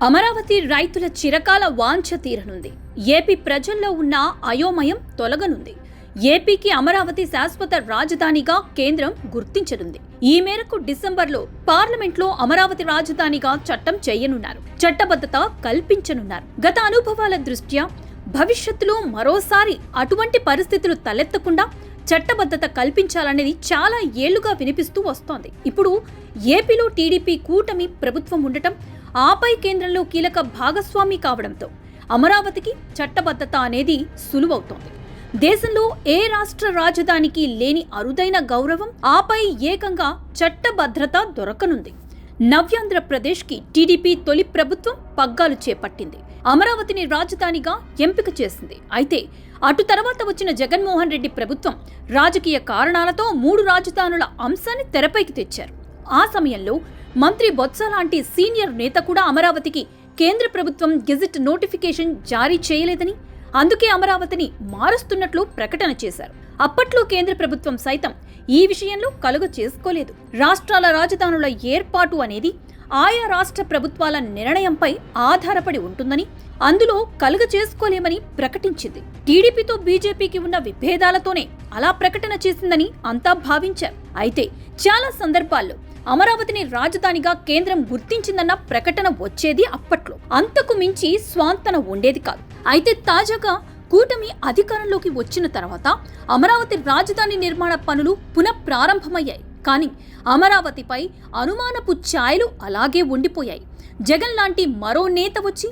అమరావతి రైతుల చిరకాల వాంఛ తీరనుంది. ఏపీ ప్రజల్లో ఉన్న అయోమయం తొలగనుంది. ఏపీకి అమరావతి శాశ్వత రాజధానిగా కేంద్రం గుర్తించనుంది. ఈ మేరకు డిసెంబర్లో పార్లమెంట్లో అమరావతి రాజధానిగా చట్టం చేయనున్నారు. చట్టబద్ధత కల్పించనున్నారు. గత అనుభవాల దృష్ట్యా భవిష్యత్తులో మరోసారి అటువంటి పరిస్థితులు తలెత్తకుండా చట్టబద్ధత కల్పించాలనేది చాలా ఏళ్లుగా వినిపిస్తూ వస్తోంది. ఇప్పుడు ఏపీలో టీడీపీ కూటమి ప్రభుత్వం ఉండటం, ఆపై కేంద్రంలో కీలక భాగస్వామి కావడంతో అమరావతికి చట్టబద్ధత అనేది సులువవుతోంది. దేశంలో ఏ రాష్ట్ర రాజధానికి లేని అరుదైన గౌరవం, ఆపై ఏకంగా చట్టభద్రత దొరకనుంది. నవ్యాంధ్రప్రదేశ్కి టీడీపీ తొలి ప్రభుత్వం పగ్గాలు చేపట్టింది. అమరావతిని రాజధానిగా ఎంపిక చేసింది. అయితే అటు తర్వాత వచ్చిన జగన్మోహన్ రెడ్డి ప్రభుత్వం రాజకీయ కారణాలతో 3 రాజధానుల అంశాన్ని తెరపైకి తెచ్చారు. ఆ సమయంలో మంత్రి బొత్స లాంటి సీనియర్ నేత కూడా అమరావతికి కేంద్ర ప్రభుత్వం గెజిట్ నోటిఫికేషన్ జారీ చేయలేదని, అందుకే అమరావతిని మారుస్తున్నట్లు ప్రకటన చేశారు. అప్పట్లో కేంద్ర ప్రభుత్వం సైతం ఈ విషయంలో కలుగ చేసుకోలేదు. రాష్ట్రాల రాజధానుల ఏర్పాటు అనేది ఆయా రాష్ట్ర ప్రభుత్వాల నిర్ణయంపై ఆధారపడి ఉంటుందని, అందులో కలుగ చేసుకోలేమని ప్రకటించింది. టీడీపీతో బీజేపీకి ఉన్న విభేదాలతోనే అలా ప్రకటన చేసిందని అంతా భావించారు. అయితే చాలా సందర్భాల్లో అమరావతిని రాజధానిగా కేంద్రం గుర్తించిందన్న ప్రకటన వచ్చేది అప్పట్లో. అంతకు మించి స్వాంతన ఉండేది కాదు. అయితే తాజాగా కూటమి అధికారంలోకి వచ్చిన తర్వాత అమరావతి రాజధాని నిర్మాణ పనులు పునఃప్రారంభమయ్యాయి. కానీ అమరావతిపై అనుమానపు ఛాయలు అలాగే ఉండిపోయాయి. జగన్ లాంటి మరో నేత వచ్చి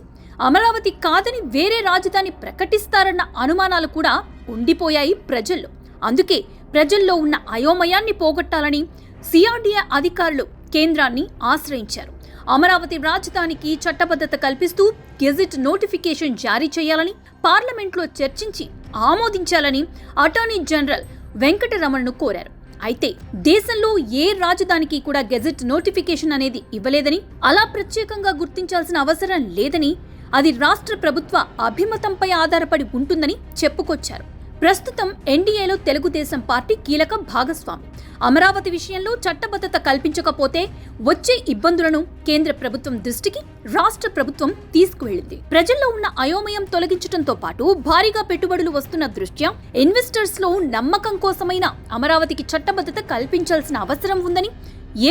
అమరావతి కాదని వేరే రాజధాని ప్రకటిస్తారన్న అనుమానాలు కూడా ఉండిపోయాయి ప్రజల్లో. అందుకే ప్రజల్లో ఉన్న అయోమయాన్ని పోగొట్టాలని సిఆర్డీఏ అధికారులు కేంద్రాన్ని ఆశ్రయించారు. అమరావతి రాజధానికి చట్టబద్ధత కల్పిస్తూ గెజిట్ నోటిఫికేషన్ జారీ చేయాలని పార్లమెంట్లో చర్చించి ఆమోదించాలని అటార్నీ జనరల్ వెంకటరమణను కోరారు. అయితే దేశంలో ఏ రాజధానికి కూడా గెజిట్ నోటిఫికేషన్ అనేది ఇవ్వలేదని, అలా ప్రత్యేకంగా గుర్తించాల్సిన అవసరం లేదని, అది రాష్ట్ర ప్రభుత్వ అభిమతంపై ఆధారపడి ఉంటుందని చెప్పుకొచ్చారు. ప్రస్తుతం ఎన్డీఏలో తెలుగుదేశం పార్టీ కీలక భాగస్వామి. అమరావతి విషయంలో చట్టబద్ధత కల్పించకపోతే వచ్చే ఇబ్బందులను కేంద్ర ప్రభుత్వం దృష్టికి రాష్ట్ర ప్రభుత్వం తీసుకువెళ్లింది. ప్రజల్లో ఉన్న అయోమయం తొలగించడంతో పాటు భారీగా పెట్టుబడులు వస్తున్న దృష్ట్యా ఇన్వెస్టర్స్ లో నమ్మకం కోసమైనా అమరావతికి చట్టబద్ధత కల్పించాల్సిన అవసరం ఉందని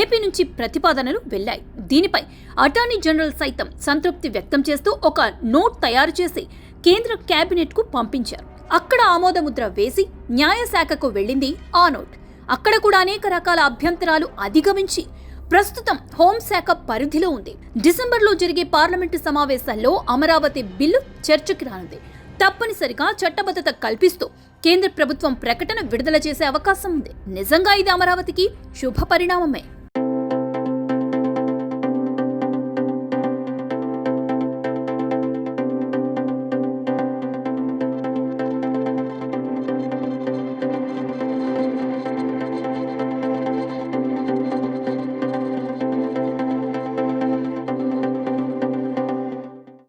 ఏపీ నుంచి ప్రతిపాదనలు వెళ్లాయి. దీనిపై అటార్నీ జనరల్ సైతం సంతృప్తి వ్యక్తం చేస్తూ ఒక నోట్ తయారు చేసి కేంద్ర కేబినెట్ కు పంపించారు. అక్కడ ఆమోదముద్ర వేసి న్యాయశాఖకు వెళ్ళింది ఆ నోట్. అక్కడ కూడా అనేక రకాల అభ్యంతరాలు అధిగమించి ప్రస్తుతం హోంశాఖ పరిధిలో ఉంది. డిసెంబర్లో జరిగే పార్లమెంటు సమావేశాల్లో అమరావతి బిల్లు చర్చకి రానుంది. తప్పనిసరిగా చట్టబద్ధత కల్పిస్తూ కేంద్ర ప్రభుత్వం ప్రకటన విడుదల చేసే అవకాశం ఉంది. నిజంగా ఇది అమరావతికి శుభ పరిణామమే.